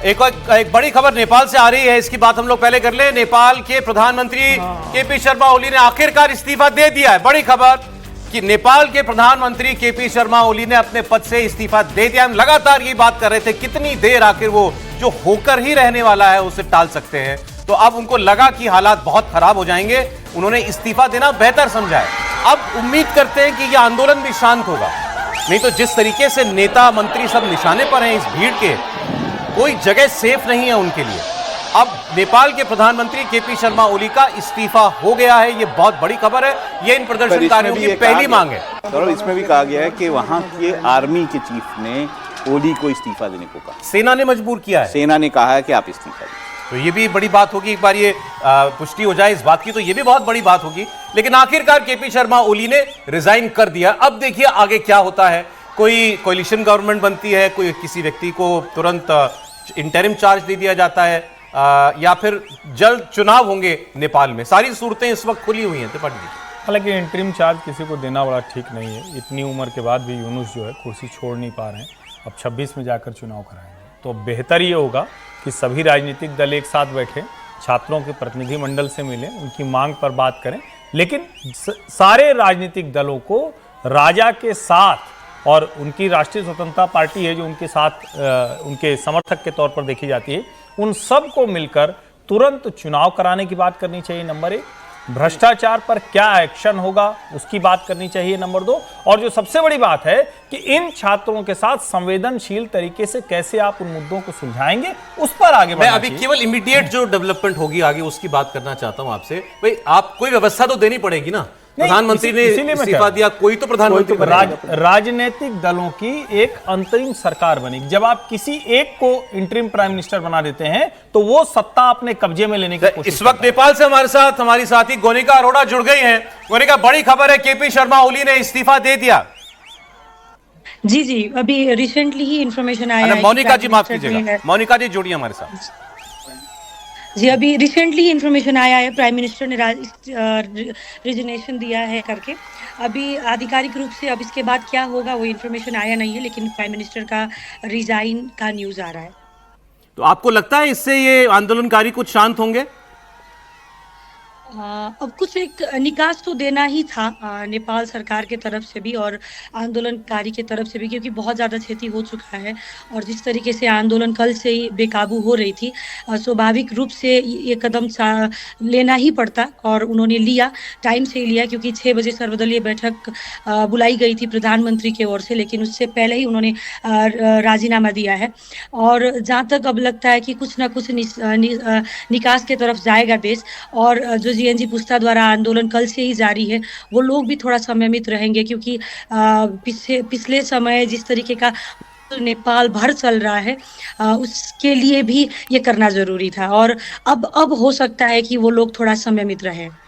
एक बड़ी खबर नेपाल से आ रही है, इसकी बात हम लोग पहले कर ले। नेपाल के प्रधानमंत्री केपी शर्मा ओली ने आखिरकार इस्तीफा दे दिया है। बड़ी खबर कि नेपाल के प्रधानमंत्री केपी शर्मा ओली ने अपने पद से इस्तीफा दे दिया। हम लगातार ये बात कर रहे थे कितनी देर आखिर वो जो होकर ही रहने वाला है उसे टाल सकते हैं, तो अब उनको लगा कि हालात बहुत खराब हो जाएंगे, उन्होंने इस्तीफा देना बेहतर समझा है। अब उम्मीद करते हैं कि यह आंदोलन भी शांत होगा, नहीं तो जिस तरीके से नेता मंत्री सब निशाने पर हैं इस भीड़ के, कोई जगह सेफ नहीं है उनके लिए। अब नेपाल के प्रधानमंत्री केपी शर्मा ओली का इस्तीफा हो गया है, ये बहुत बड़ी खबर है, ये इन प्रदर्शनकारियों की पहली मांग है। और इसमें भी कहा गया है कि वहां के आर्मी के चीफ ने ओली को इस्तीफा देने को कहा। सेना ने मजबूर किया है, सेना ने कहा है कि आप इस्तीफा दें। तो ये भी बड़ी बात होगी, एक बार ये पुष्टि हो जाए इस बात की तो ये भी बहुत बड़ी बात होगी। लेकिन आखिरकार केपी शर्मा ओली ने रिजाइन कर दिया। अब देखिए आगे क्या होता है, कोई कोलिशन गवर्नमेंट बनती है, कोई किसी व्यक्ति को तुरंत इंटरिम चार्ज दे दिया जाता है, या फिर जल्द चुनाव होंगे नेपाल में। सारी सूरतें इस वक्त खुली हुई हैं त्रिपाठी जी। हालांकि इंटरिम चार्ज किसी को देना बड़ा ठीक नहीं है। इतनी उम्र के बाद भी यूनुस जो है कुर्सी छोड़ नहीं पा रहे हैं, अब 26 में जाकर चुनाव कराएंगे। तो बेहतर ये होगा कि सभी राजनीतिक दल एक साथ बैठे, छात्रों के प्रतिनिधिमंडल से मिलें, उनकी मांग पर बात करें, लेकिन सारे राजनीतिक दलों को राजा के साथ, और उनकी राष्ट्रीय स्वतंत्रता पार्टी है जो उनके साथ उनके समर्थक के तौर पर देखी जाती है, उन सब को मिलकर तुरंत चुनाव कराने की बात करनी चाहिए। नंबर 1, भ्रष्टाचार पर क्या एक्शन होगा उसकी बात करनी चाहिए। नंबर 2, और जो सबसे बड़ी बात है कि इन छात्रों के साथ संवेदनशील तरीके से कैसे आप उन मुद्दों को सुलझाएंगे, उस पर आगे मैं अभी केवल इमीडिएट जो डेवलपमेट होगी आगे उसकी बात करना चाहता हूं आपसे। भाई आप कोई व्यवस्था तो देनी पड़ेगी ना, प्रधानमंत्री ने इस्तीफा दिया, कोई तो प्रधानमंत्री राजनीतिक दलों की एक अंतरिम सरकार बनेगी। जब आप किसी एक को इंटरिम प्राइम मिनिस्टर बना देते हैं तो वो सत्ता अपने कब्जे में लेने की कोशिश। इस वक्त नेपाल से हमारे साथ हमारी साथी गोनिका अरोड़ा जुड़ गई हैं। गोनिका, बड़ी खबर है, केपी शर्मा ओली ने इस्तीफा दे दिया। जी, अभी रिसेंटली ही इंफॉर्मेशन आया है। मोनिका जी माफ कीजिएगा, मोनिका जी जुड़िए हमारे साथ। जी, अभी रिसेंटली इंफॉर्मेशन आया है, प्राइम मिनिस्टर ने रिजिग्नेशन दिया है करके। अभी आधिकारिक रूप से अब इसके बाद क्या होगा वो इंफॉर्मेशन आया नहीं है, लेकिन प्राइम मिनिस्टर का रिजाइन का न्यूज़ आ रहा है। तो आपको लगता है इससे ये आंदोलनकारी कुछ शांत होंगे? अब कुछ एक निकास तो देना ही था नेपाल सरकार के तरफ से भी और आंदोलनकारी के तरफ से भी, क्योंकि बहुत ज़्यादा क्षति हो चुका है और जिस तरीके से आंदोलन कल से ही बेकाबू हो रही थी, स्वाभाविक रूप से ये कदम लेना ही पड़ता और उन्होंने लिया, टाइम से ही लिया, क्योंकि 6 बजे सर्वदलीय बैठक बुलाई गई थी प्रधानमंत्री की ओर से, लेकिन उससे पहले ही उन्होंने राजीनामा दिया है। और जहाँ तक अब लगता है कि कुछ ना कुछ निकास के तरफ जाएगा देश, और जो जीएनजी पुस्ता द्वारा आंदोलन कल से ही जारी है, वो लोग भी थोड़ा संयमित रहेंगे, क्योंकि पिछले समय जिस तरीके का नेपाल भर चल रहा है उसके लिए भी ये करना जरूरी था, और अब हो सकता है कि वो लोग थोड़ा संयमित रहें।